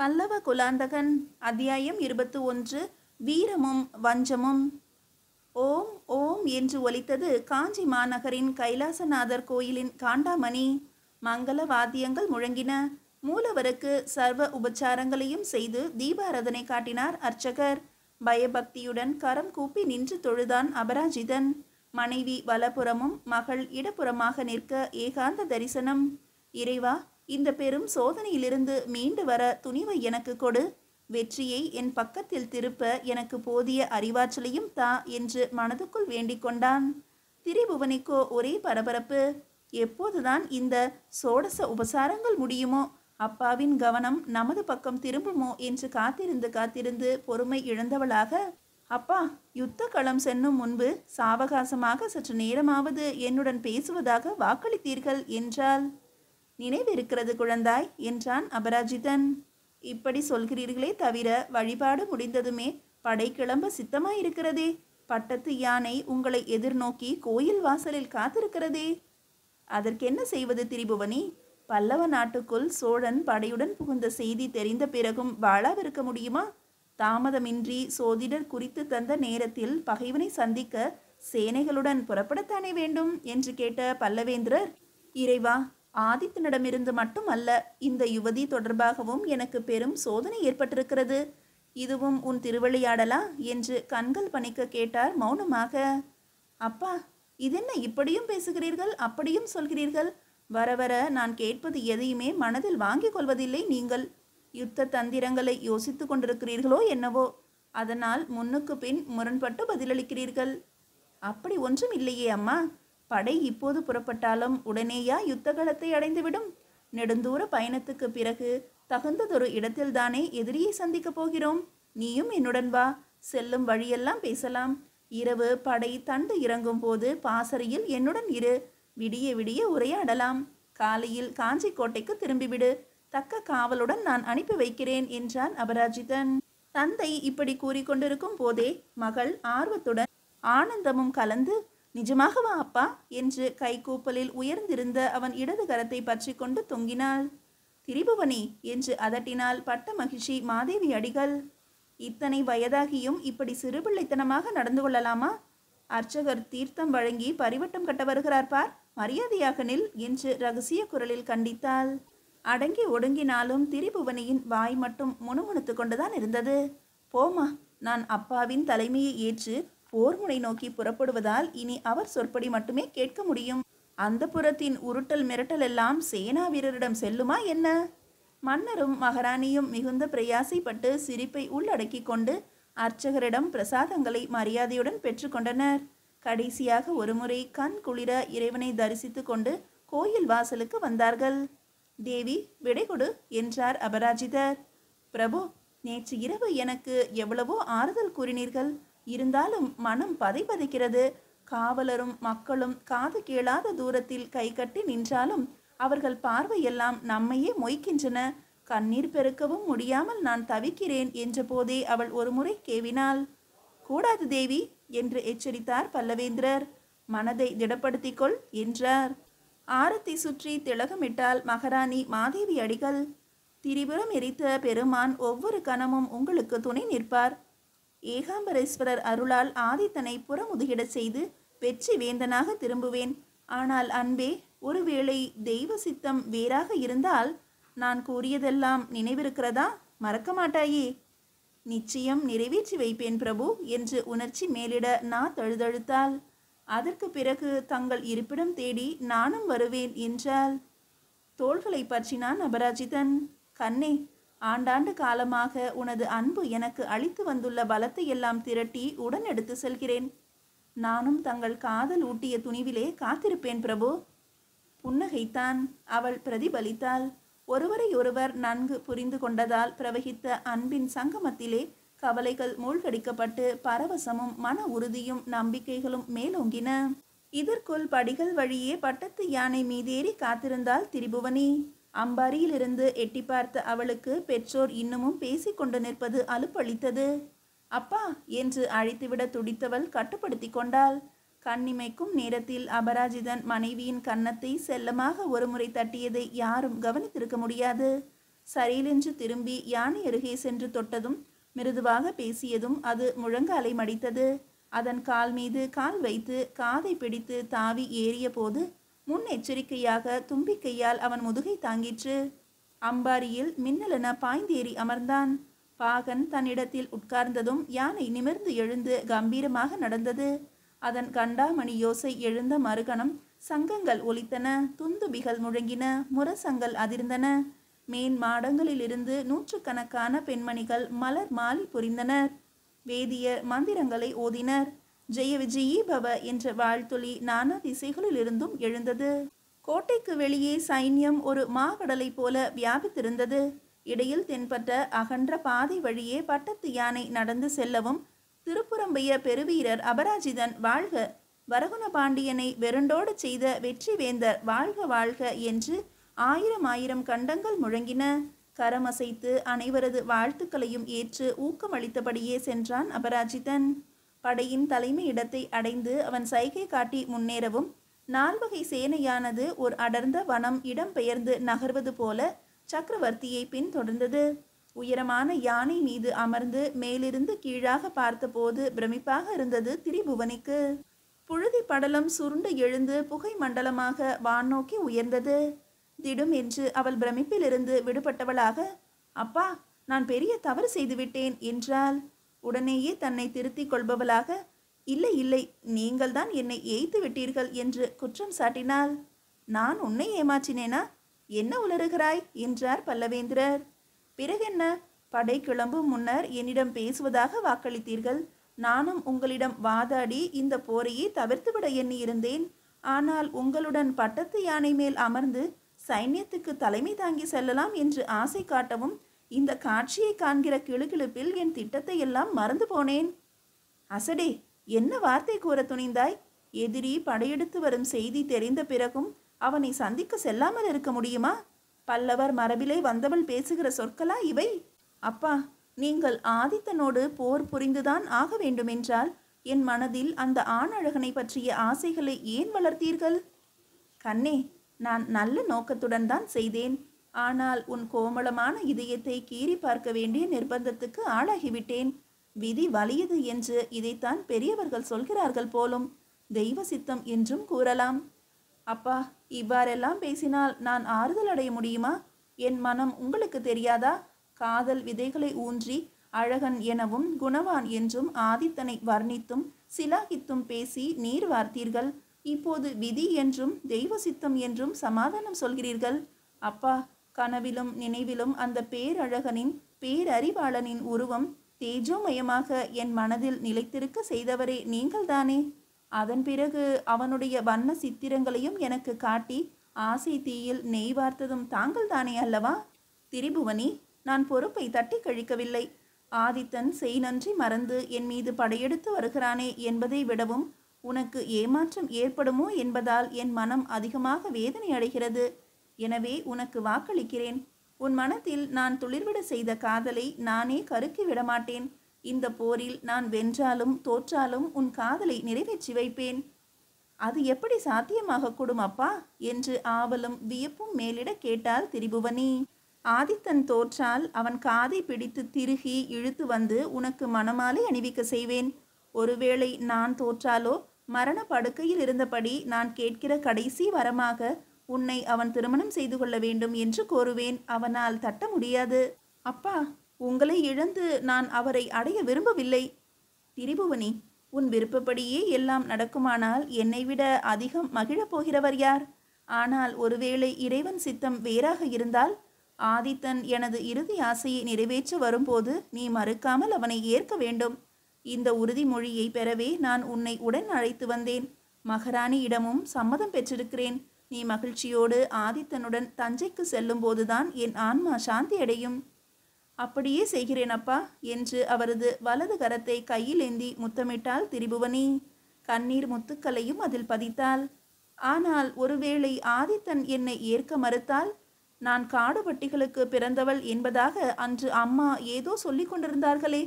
பல்லவ குலாந்தகன் அத்தியாயம் 21 வீரமும் வஞ்சமும். ஓம் ஓம் என்று ஒலித்தது காஞ்சி மாநகரின் கைலாசநாதர் கோயிலின் காண்டாமணி. மங்கள வாத்தியங்கள் முழங்கின. மூலவருக்கு சர்வ உபச்சாரங்களையும் செய்து தீபாராதனை காட்டினார் அர்ச்சகர். பயபக்தியுடன் கரம் கூப்பி நின்று தொழுதான் அபராஜிதன். மனைவி வலப்புறமும் மகள் இடப்புறமாக நிற்க ஏகாந்த தரிசனம். இறைவா, இந்த பெரும் சோதனையிலிருந்து மீண்டு வர துணிவை எனக்கு கொடு. வெற்றியை என் பக்கத்தில் திருப்ப எனக்கு போதிய அறிவாற்றலையும் தா என்று மனதுக்குள் வேண்டிக் கொண்டான். திரிபுவனிக்கோ ஒரே பரபரப்பு. எப்போதுதான் இந்த சோடச உபசாரங்கள் முடியுமோ, அப்பாவின் கவனம் நமது பக்கம் திரும்புமோ என்று காத்திருந்து பொறுமை இழந்தவளாக, அப்பா, யுத்த களம் சென்னும் முன்பு சாவகாசமாக சற்று நேரமாவது என்னுடன் பேசுவதாக வாக்களித்தீர்கள் என்றாள். நினைவிருக்கிறது குழந்தாய் என்றான் அபராஜிதன். இப்படி சொல்கிறீர்களே தவிர வழிபாடு முடிந்ததுமே படை கிளம்ப சித்தமாயிருக்கிறதே. பட்டத்து யானை உங்களை எதிர்நோக்கி கோயில் வாசலில் காத்திருக்கிறதே. அதற்கென்ன செய்வது திரிபுவனி? பல்லவ நாட்டுக்குள் சோழன் படையுடன் புகுந்த செய்தி தெரிந்த பிறகும் வாழாவிருக்க முடியுமா? தாமதமின்றி சோதிடர் குறித்து தந்த நேரத்தில் பகைவனை சந்திக்க சேனைகளுடன் புறப்படத்தானே வேண்டும் என்று கேட்ட பல்லவேந்திரர், இறைவா, ஆதித்தனிடமிருந்து மட்டும் அல்ல, இந்த யுவதி தொடர்பாகவும் எனக்கு பெரும் சோதனை ஏற்பட்டிருக்கிறது. இதுவும் உன் திருவிளையாடலா என்று கண்கள் பணிக்க கேட்டார் மௌனமாக. அப்பா, இதென்ன இப்படியும் பேசுகிறீர்கள், அப்படியும் சொல்கிறீர்கள்? வர வர நான் கேட்பது எதையுமே மனதில் வாங்கிக் கொள்வதில்லை. நீங்கள் யுத்த தந்திரங்களை யோசித்து கொண்டிருக்கிறீர்களோ என்னவோ, அதனால் முன்னுக்கு பின் முரண்பட்டு பதிலளிக்கிறீர்கள். அப்படி ஒன்றும் இல்லையே அம்மா. படை இப்போது புறப்பட்டாலும் உடனேயா யுத்த களத்தை அடைந்துவிடும்? நெடுந்தூர பயணத்துக்கு பிறகு தகுந்ததொரு இடத்தில்தானே எதிரியை சந்திக்கப் போகிறோம். நீயும் என்னுடன் வா. செல்லும் வழியெல்லாம் பேசலாம். இரவு படை தண்டு இறங்கும் போது பாசறையில் என்னுடன் இரு. விடிய விடிய உரையாடலாம். காலையில் காஞ்சி கோட்டைக்கு திரும்பிவிடு. தக்க காவலுடன் நான் அனுப்பி வைக்கிறேன் என்றான் அபராஜிதன். தந்தை இப்படி கூறிக்கொண்டிருக்கும் போதே மகள் ஆர்வத்துடன் ஆனந்தமும் கலந்து, நிஜமாகவா அப்பா என்று கைகூப்பலில் உயர்ந்திருந்த அவன் இடது கரத்தை பற்றி கொண்டு தொங்கினாள். திரிபுவனி என்று அதட்டினாள் பட்ட மகிழ்ச்சி மாதேவி அடிகள். இத்தனை வயதாகியும் இப்படி சிறுபிள்ளைத்தனமாக நடந்து கொள்ளலாமா? அர்ச்சகர் தீர்த்தம் வழங்கி பரிவட்டம் கட்ட வருகிறார் பார், மரியாதையாக நில் என்று ரகசிய குரலில் கண்டித்தாள். அடங்கி ஒடுங்கினாலும் திரிபுவனியின் வாய் மட்டும் முணுமுணுத்து கொண்டுதான் இருந்தது. போமா, நான் அப்பாவின் தலைமையை ஏற்று போர்முனை நோக்கி புறப்படுவதால் இனி அவர் சொற்படி மட்டுமே கேட்க முடியும். அந்த புறத்தின் உருட்டல் மிரட்டல் எல்லாம் சேனா வீரரிடம் செல்லுமா என்ன? மன்னரும் மகாராணியும் மிகுந்த பிரயாசைப்பட்டு சிரிப்பை உள்ளடக்கி கொண்டு அர்ச்சகரிடம் பிரசாதங்களை மரியாதையுடன் பெற்றுக்கொண்டனர். கடைசியாக ஒருமுறை கண் குளிர இறைவனை தரிசித்து கொண்டு கோயில் வாசலுக்கு வந்தார்கள். தேவி, விடை கொடு என்றார் அபராஜிதர். பிரபு, நேற்று இரவு எனக்கு எவ்வளவோ ஆறுதல் கூறினீர்கள். இருந்தாலும் மனம் பதைபதைக்கிறது. காவலரும் மக்களும் காது கேளாத தூரத்தில் கை கட்டி நின்றாலும் அவர்கள் பார்வையெல்லாம் நம்மையே மொய்க்கின்றன. கண்ணீர் பெருக்கவும் முடியாமல் நான் தவிக்கிறேன் என்ற போதே அவள் ஒருமுறை கேவினாள். கூடாது தேவி என்று எச்சரித்தார் பல்லவேந்திரர். மனதை திடப்படுத்திக்கொள் என்றார். ஆரத்தி சுற்றி திலகமிட்டால் மகாராணி மாதேவி அடிகள். திரிபுரம் எரித்த பெருமான் ஒவ்வொரு கணமும் உங்களுக்கு துணை நிற்பார். ஏகாம்பரேஸ்வரர் அருளால் ஆதித்தனை புறமுதுகிடச் செய்து வெற்றி வேந்தனாக திரும்புவேன். ஆனால் அன்பே, ஒருவேளை தெய்வ சித்தம் வேறாக இருந்தால் நான் கூறியதெல்லாம் நினைவிருக்கிறதா? மறக்க மாட்டாயே? நிச்சயம் நிறைவேற்றி வைப்பேன் பிரபு என்று உணர்ச்சி மேலிட தழுதழுத்தாள். அதற்கு பிறகு தங்கள் இருப்பிடம் தேடி நானும் வருவேன் என்றாள். தோள்களை பற்றினான் அபராஜிதன். கண்ணே, ஆண்டாண்டு காலமாக உனது அன்பு எனக்கு அளித்து வந்துள்ள பலத்தை எல்லாம் திரட்டி உடன் எடுத்து செல்கிறேன். நானும் தங்கள் காதல் ஊட்டிய துணிவிலே காத்திருப்பேன் பிரபு. புன்னகைத்தான். அவள் பிரதிபலித்தாள். ஒருவரை ஒருவர் நன்கு புரிந்து கொண்டதால் பிரவகித்த அன்பின் சங்கமத்திலே கவலைகள் மூழ்கடிக்கப்பட்டு பரவசமும் மன உறுதியும் நம்பிக்கைகளும் மேலோங்கின. இதற்குள் படிகள் வழியே பட்டத்து யானை மீதேறி காத்திருந்தாள் திரிபுவனி. அம்பாரியிலிருந்து எட்டி பார்த்த அவளுக்கு பெற்றோர் இன்னமும் பேசிக்கொண்டு நிற்பது அலுப்பளித்தது. அப்பா என்று அழைத்துவிட துடித்தவள் கட்டுப்படுத்தி கொண்டாள். கண்ணிமைக்கும் நேரத்தில் அபராஜிதன் மனைவியின் கன்னத்தை செல்லமாக ஒருமுறை தட்டியதை யாரும் கவனித்திருக்க முடியாது. சரியலென்று திரும்பி யானை அருகே சென்று தொட்டதும் மிருதுவாக பேசியதும் அது முழங்காலை மடித்தது. அதன் கால் மீது கால் வைத்து காதை பிடித்து தாவி ஏறிய போது முன்னெச்சரிக்கையாக தும்பிக்கையால் அவன் முதுகை தாங்கிற்று. அம்பாரியில் மின்னலென பாய்ந்தேறி அமர்ந்தான். பாகன் தன்னிடத்தில் உட்கார்ந்ததும் யானை நிமிர்ந்து எழுந்து கம்பீரமாக நடந்தது. அதன் கண்டாமணி யோசை எழுந்த மறுகணம் சங்கங்கள் ஒலித்தன, துந்துபிகள் முழங்கின, முரசங்கள் அதிர்ந்தன. மேன் மாடங்களிலிருந்து நூற்றுக்கணக்கான பெண்மணிகள் மலர் மாலி புரிந்தனர். வேதியர் மந்திரங்களை ஓதினர். ஜெய விஜயீ பவ என்ற வாழ்த்தொலி நானா திசைகளிலிருந்தும் எழுந்தது. கோட்டைக்கு வெளியே சைன்யம் ஒரு மாகடலை போல வியாபித்திருந்தது. இடையில் தென்பட்ட அகன்ற பாதை வழியே பட்டத்து யானை நடந்து செல்லவும் திருப்புறம்பைய பெருவீரர் அபராஜிதன் வாழ்க, வரகுண பாண்டியனை வெருண்டோடு செய்த வெற்றி வேந்தர் வாழ்க வாழ்க என்று ஆயிரம் ஆயிரம் கண்டங்கள் முழங்கின. கரமசைத்து அனைவரது வாழ்த்துக்களையும் ஏற்று ஊக்கமளித்தபடியே சென்றான் அபராஜிதன். படையின் தலைமை இடத்தை அடைந்து அவன் சைகை காட்டி முன்னேறவும் நால்வகை சேனையானது ஒரு அடர்ந்த வனம் இடம்பெயர்ந்து நகர்வது போல சக்கரவர்த்தியை பின்தொடர்ந்தது. உயரமான யானை மீது அமர்ந்து மேலிருந்து கீழாக பார்த்தபோது பிரமிப்பாக இருந்தது திரிபுவனிக்கு. புழுதி படலம் சுருண்டு எழுந்து புகை மண்டலமாக வானோக்கி உயர்ந்தது. திடும் என்று அவள் பிரமிப்பிலிருந்து விடுபட்டவளாக, அப்பா, நான் பெரிய தவறு செய்துவிட்டேன் என்றாள். உடனேயே தன்னை திருத்திக் கொள்பவளாக, இல்லை இல்லை, நீங்கள்தான் என்னை ஏய்த்து விட்டீர்கள் என்று குற்றம் சாட்டினாள். நான் உன்னை ஏமாற்றினேனா? என்ன உளறுகிறாய் என்றார் பல்லவேந்திரர். பிறகென்ன? படை கிளம்பும் முன்னர் என்னிடம் பேசுவதாக வாக்களித்தீர்கள். நானும் உங்களிடம் வாதாடி இந்த போரையே தவிர்த்துவிட எண்ணி இருந்தேன். ஆனால் உங்களுடன் பட்டத்து யானை மேல் அமர்ந்து சைன்யத்துக்கு தலைமை தாங்கி செல்லலாம் என்று ஆசை காட்டவும் இந்த காட்சியை காண்கிற கிளுகிளுப்பில் என் திட்டத்தை எல்லாம் மறந்து போனேன். அசடே, என்ன வார்த்தை கூற துணிந்தாய்? எதிரி படையெடுத்து வரும் செய்தி தெரிந்த பிறகும் அவனை சந்திக்க செல்லாமல் இருக்க முடியுமா? பல்லவர் மரபிலே வந்தவள் பேசுகிற சொற்களா இவை? அப்பா, நீங்கள் ஆதித்தனோடு போர் புரிந்துதான் ஆக வேண்டுமென்றால் என் மனதில் அந்த ஆணழகனை பற்றிய ஆசைகளை ஏன் வளர்த்தீர்கள்? கண்ணே, நான் நல்ல நோக்கத்துடன் தான் செய்தேன். ஆனால் உன் கோமளமான இதயத்தை கீறி பார்க்க வேண்டிய நிர்பந்தத்துக்கு ஆளாகிவிட்டேன். விதி வலியது என்று இதைத்தான் பெரியவர்கள் சொல்கிறார்கள் போலும். தெய்வ சித்தம் என்றும் கூறலாம். அப்பா, இவ்வாறெல்லாம் பேசினால் நான் ஆறுதல் அடைய முடியுமா? என் மனம் உங்களுக்கு தெரியாதா? காதல் விதைகளை ஊன்றி அழகன் எனவும் குணவான் என்றும் ஆதித்தனை வர்ணித்தும் சிலாகித்தும் பேசி நீர் வார்த்தீர்கள். இப்போது விதி என்றும் தெய்வ சித்தம் என்றும் சமாதானம் சொல்கிறீர்கள். அப்பா, கனவிலும் நினைவிலும் அந்த பேரழகனின் பேரறிவாளனின் உருவம் தேஜோமயமாக என் மனதில் நிலைத்திருக்க செய்தவரே நீங்கள்தானே. அதன் பிறகு அவனுடைய வண்ண சித்திரங்களையும் எனக்கு காட்டி ஆசை தீயில் நெய் வார்த்ததும் தாங்கள் தானே அல்லவா? திரிபுவனி, நான் பொறுப்பை தட்டி கழிக்கவில்லை. ஆதித்தன் செய் நன்றி மறந்து என் மீது படையெடுத்து வருகிறானே என்பதை விடவும் உனக்கு ஏமாற்றம் ஏற்படுமோ என்பதால் என் மனம் அதிகமாக வேதனை அடைகிறது. எனவே உனக்கு வாக்களிக்கிறேன். உன் மனத்தில் நான் துளிர்விட செய்த காதலை நானே கருக்கி விடமாட்டேன். இந்த போரில் நான் வென்றாலும் தோற்றாலும் உன் காதலை நிறைவேற்றி வைப்பேன். அது எப்படி சாத்தியமாக கூடும் அப்பா என்று ஆவலும் வியப்பும் மேலிட கேட்டாள் திரிபுவனி. ஆதித்தன் தோற்றால் அவன் காதை பிடித்து திருகி இழுத்து வந்து உனக்கு மணமாலை அணிவிக்க செய்வேன். ஒருவேளை நான் தோற்றாலோ மரண படுக்கையில் இருந்தபடி நான் கேட்கிற கடைசி வரமாக உன்னை அவன் திருமணம் செய்து கொள்ள வேண்டும் என்று கோருவேன். அவனால் தட்ட முடியாது. அப்பா, உங்களை இழந்து நான் அவரை அடைய விரும்பவில்லை. திரிபுவனி, உன் விருப்பப்படியே எல்லாம் நடக்குமானால் என்னை விட அதிகம் மகிழப் போகிறவர் யார்? ஆனால் ஒருவேளை இறைவன் சித்தம் வேறாக இருந்தால், ஆதித்தன் எனது இறுதி ஆசையை நிறைவேற்ற வரும்போது நீ மறுக்காமல் அவனை ஏற்க வேண்டும். இந்த உறுதிமொழியை பெறவே நான் உன்னை உடன் அழைத்து வந்தேன். மகாராணியிடமும் சம்மதம் பெற்றிருக்கிறேன். நீ மகிழ்ச்சியோடு ஆதித்தனுடன் தஞ்சைக்கு செல்லும் போதுதான் என் ஆன்மா சாந்தி அடையும். அப்படியே செய்கிறேன் அப்பா என்று அவரது வலது கரத்தை கையில் ஏந்தி முத்தமிட்டாள் திரிபுவனி. கண்ணீர் முத்துக்களையும் அதில் பதித்தாள். ஆனால் ஒருவேளை ஆதித்தன் என்னை ஏற்க மறுத்தால்? நான் காடுபட்டிகளுக்கு பிறந்தவள் என்பதாக அன்று அம்மா ஏதோ சொல்லிக் கொண்டிருந்தார்களே,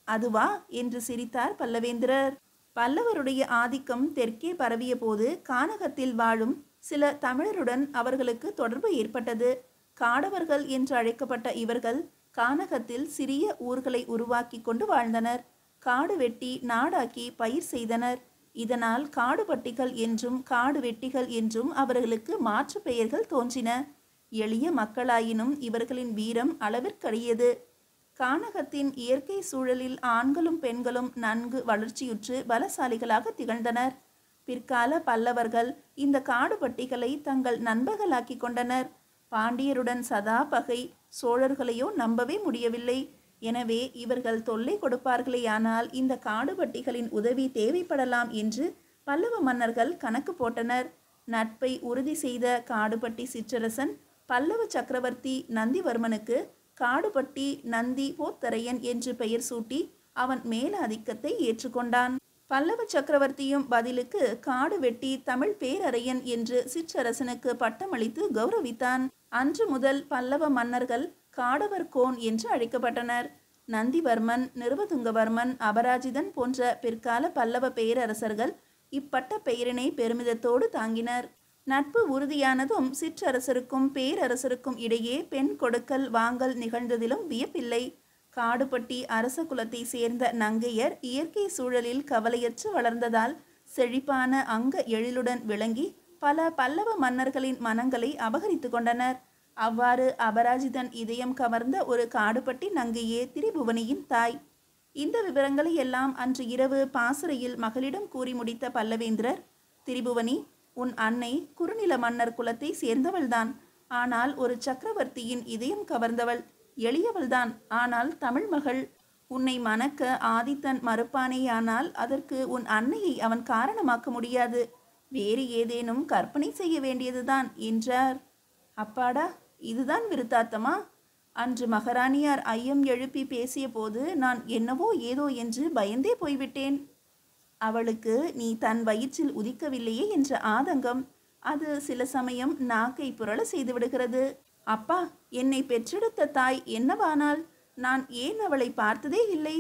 அதுவா என்று சிரித்தார் பல்லவேந்திரர். பல்லவருடைய ஆதிக்கம் தெற்கே பரவிய போது கானகத்தில் வாழும் சில தமிழருடன் அவர்களுக்கு தொடர்பு ஏற்பட்டது. காடவர்கள் என்று அழைக்கப்பட்ட இவர்கள் கானகத்தில் சிறிய ஊர்களை உருவாக்கி கொண்டு வாழ்ந்தனர். காடு வெட்டி நாடாக்கி பயிர் செய்தனர். இதனால் காடுபட்டிகள் என்றும் காடு வெட்டிகள் என்றும் அவர்களுக்கு மாற்று பெயர்கள் தோன்றின. எளிய மக்களாயினும் இவர்களின் வீரம் அளவிற்கரியது. கானகத்தின் இயற்கை சூழலில் ஆண்களும் பெண்களும் நன்கு வளர்ச்சியுற்று பலசாலிகளாக திகழ்ந்தனர். பிற்கால பல்லவர்கள் இந்த காடுபட்டிகளை தங்கள் நண்பர்களாக்கி கொண்டனர். பாண்டியருடன் சதா பகை. சோழர்களையோ நம்பவே முடியவில்லை. எனவே இவர்கள் தொல்லை கொடுப்பார்களேயானால் இந்த காடுபட்டிகளின் உதவி தேவைப்படலாம் என்று பல்லவ மன்னர்கள் கணக்கு போட்டனர். நட்பை உறுதி செய்த காடுபட்டி சிற்றரசன் பல்லவ சக்கரவர்த்தி நந்திவர்மனுக்கு காடுபட்டி நந்தி போத்தரையன் என்று பெயர் சூட்டி அவன் மேலாதிக்கத்தை ஏற்றுக்கொண்டான். பல்லவ சக்கரவர்த்தியும் பதிலுக்கு காடு வெட்டி தமிழ் பேரரையன் என்று சிற்றரசனுக்கு பட்டமளித்து கௌரவித்தான். அன்று முதல் பல்லவ மன்னர்கள் காடவர் கோன் என்று அழைக்கப்பட்டனர். நந்திவர்மன், நிருபதுங்கவர்மன், அபராஜிதன் போன்ற பிற்கால பல்லவ பேரரசர்கள் இப்பட்ட பெயரினை பெருமிதத்தோடு தாங்கினர். நட்பு உறுதியானதும் சிற்றரசருக்கும் பேரரசருக்கும் இடையே பெண் கொடுக்கல் வாங்கல் நிகழ்ந்ததிலும் வியப்பில்லை. காடுபட்டி அரச குலத்தை சேர்ந்த நங்கையர் இயற்கை சூழலில் கவலையற்று வளர்ந்ததால் செழிப்பான அங்க எழிலுடன் விளங்கி பல பல்லவ மன்னர்களின் மனங்களை அபகரித்து கொண்டனர். அவ்வாறு அபராஜிதன் இதயம் கவர்ந்த ஒரு காடுபட்டி நங்கையே திரிபுவனியின் தாய். இந்த விவரங்களை எல்லாம் அன்று இரவு பாசறையில் மகளிடம் கூறி முடித்த பல்லவேந்திரர், திரிபுவனி, உன் அன்னை குறுநில மன்னர் குலத்தை சேர்ந்தவள்தான். ஆனால் ஒரு சக்கரவர்த்தியின் இதயம் கவர்ந்தவள். எளியவள்தான், ஆனால் தமிழ் மகள். உன்னை மணக்க ஆதித்தன் மறுப்பானேயானால் அதற்கு உன் அன்னையை அவன் காரணமாக்க முடியாது. வேறு ஏதேனும் கற்பனை செய்ய வேண்டியதுதான் என்றார். அப்பாடா, இதுதான் விருத்தாத்தமா? அன்று மகாராணியார் ஐயம் எழுப்பி பேசிய போது நான் என்னவோ ஏதோ என்று பயந்தே போய்விட்டேன். அவளுக்கு நீ தன் வயிற்றில் உதிக்கவில்லையே என்ற ஆதங்கம். அது சில சமயம் நாக்கை புரள செய்துவிடுகிறது. அப்பா, என்னை பெற்றெடுத்த தாய் என்னவானால்? நான் ஏன் அவளை பார்த்ததே இல்லை?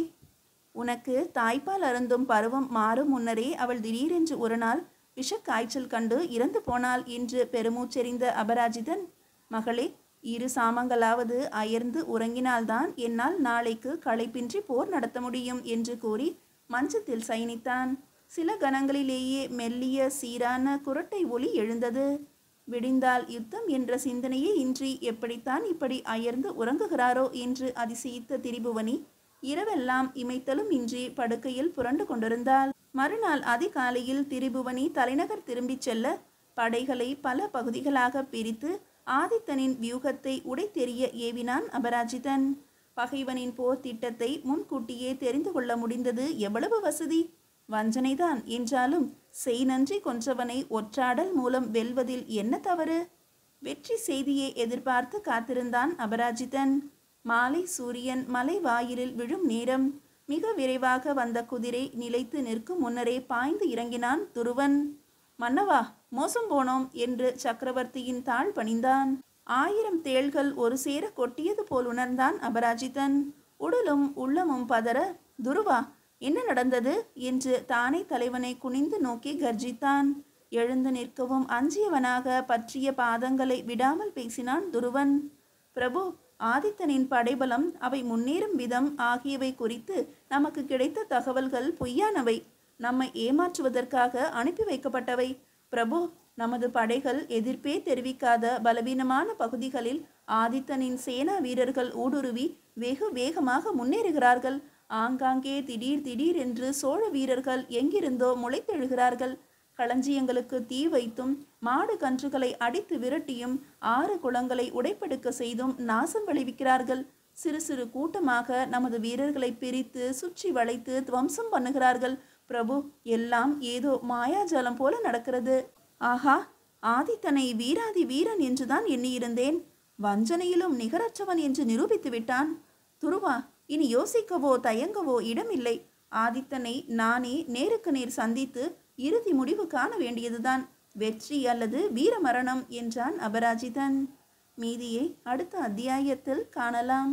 உனக்கு தாய்ப்பால் அருந்தும் பருவம் மாறும் முன்னரே அவள் திடீரென்று ஒரு நாள் விஷக்காய்ச்சல் கண்டு இறந்து போனாள் என்று பெருமூச்செறிந்த அபராஜிதன், மகளே, 2 சாமங்களாவது அயர்ந்து உறங்கினால்தான் என்னால் நாளைக்கு களைப்பின்றி போர் நடத்த முடியும் என்று கூறி மஞ்சத்தில் சயனித்தான். சில கணங்களிலேயே மெல்லிய சீரான குரட்டை ஒலி எழுந்தது. விடிந்தால் யுத்தம் என்ற சிந்தனையே இன்றி எப்படித்தான் இப்படி அயர்ந்து உறங்குகிறாரோ என்று அதிசயித்த திரிபுவனி இரவெல்லாம் இமைத்தலும் இன்றி படுக்கையில் புரண்டு கொண்டிருந்தாள். மறுநாள் அதிகாலையில் திரிபுவனி தலைநகர் திரும்பிச் செல்ல படைகளை பல பகுதிகளாக பிரித்து ஆதித்தனின் வியூகத்தை உடைத்தெறிய ஏவினான் அபராஜிதன். பகைவனின் போர் திட்டத்தை முன்கூட்டியே தெரிந்து கொள்ள முடிந்தது எவ்வளவு வசதி! வஞ்சனைதான் என்றாலும் செய் நன்றி கொன்றவனை ஒற்றாடல் மூலம் வெல்வதில் என்ன தவறு? வெற்றி செய்தியை எதிர்பார்த்து காத்திருந்தான் அபராஜிதன். மாலை சூரியன் மலை வாயிலில் விழும் நேரம். மிக விரைவாக வந்த குதிரை நிலைத்து நிற்கும் முன்னரே பாய்ந்து இறங்கினான் துருவன். மன்னவா, மோசம் போனோம் என்று சக்கரவர்த்தியின் தாழ் பணிந்தான். 1000 தேள்கள் ஒரு சேர கொட்டியது போல் உணர்ந்தான் அபராஜிதன். உடலும் உள்ளமும் பதற, துருவா, என்ன நடந்தது என்று தானே தலைவனை குனிந்து நோக்கி கர்ஜித்தான். எழுந்து நிற்கவும் அஞ்சியவனாக பற்றிய பாதங்களை விடாமல் பேசினான் துருவன். பிரபு, ஆதித்தனின் படைபலம், அவை முன்னேறும் விதம் ஆகியவை குறித்து நமக்கு கிடைத்த தகவல்கள் பொய்யானவை. நம்மை ஏமாற்றுவதற்காக அனுப்பி வைக்கப்பட்டவை. பிரபு, நமது படைகள் எதிர்ப்பே தெரிவிக்காத பலவீனமான பகுதிகளில் ஆதித்தனின் சேனா வீரர்கள் ஊடுருவி வெகு வேகமாக முன்னேறுகிறார்கள். ஆங்காங்கே திடீர் திடீர் என்று சோழ வீரர்கள் எங்கிருந்தோ முளைத்தெழுகிறார்கள். களஞ்சியங்களுக்கு தீ வைத்தும் மாடு கன்றுகளை அடித்து விரட்டியும் 6 குளங்களை உடைப்பெடுக்க செய்தும் நாசம் விளைவிக்கிறார்கள். சிறு சிறு கூட்டமாக நமது வீரர்களை பிரித்து சுற்றி வளைத்து துவம்சம் பண்ணுகிறார்கள். பிரபு, எல்லாம் ஏதோ மாயாஜாலம் போல நடக்கிறது. ஆஹா, ஆதித்தனை வீராதி வீரன் என்றுதான் எண்ணியிருந்தேன். வஞ்சனையிலும் நிகரற்றவன் என்று நிரூபித்து விட்டான். துருவா, இனி யோசிக்கவோ தயங்கவோ இடமில்லை. ஆதித்தனை நானே நேருக்கு நேர் சந்தித்து இறுதி முடிவு காண வேண்டியதுதான். வெற்றி அல்லது வீரமரணம் என்றான் அபராஜிதன். மீதியை அடுத்த அத்தியாயத்தில் காணலாம்.